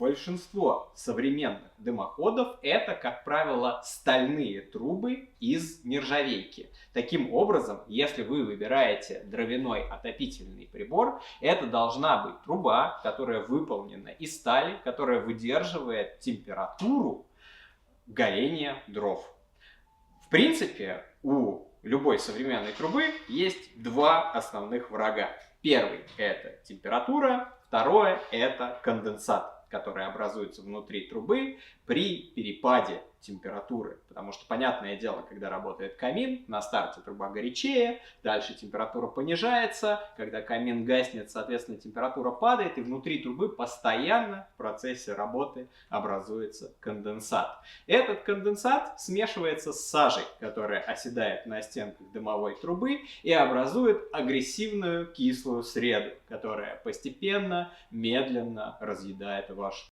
большинство современных дымоходов это, как правило, стальные трубы из нержавейки. Таким образом, если вы выбираете дровяной отопительный прибор, это должна быть труба, которая выполнена из стали, которая выдерживает температуру горения дров. В принципе, у любой современной трубы есть два основных врага. Первый – это температура, второе – это конденсат, который образуется внутри трубы при перепаде температуры. Потому что, понятное дело, когда работает камин, на старте труба горячее, дальше температура понижается, когда камин гаснет, соответственно, температура падает, и внутри трубы постоянно в процессе работы образуется конденсат. Этот конденсат смешивается с сажей, которая оседает на стенках дымовой трубы и образует агрессивную кислую среду, которая постепенно, медленно разъедает ваш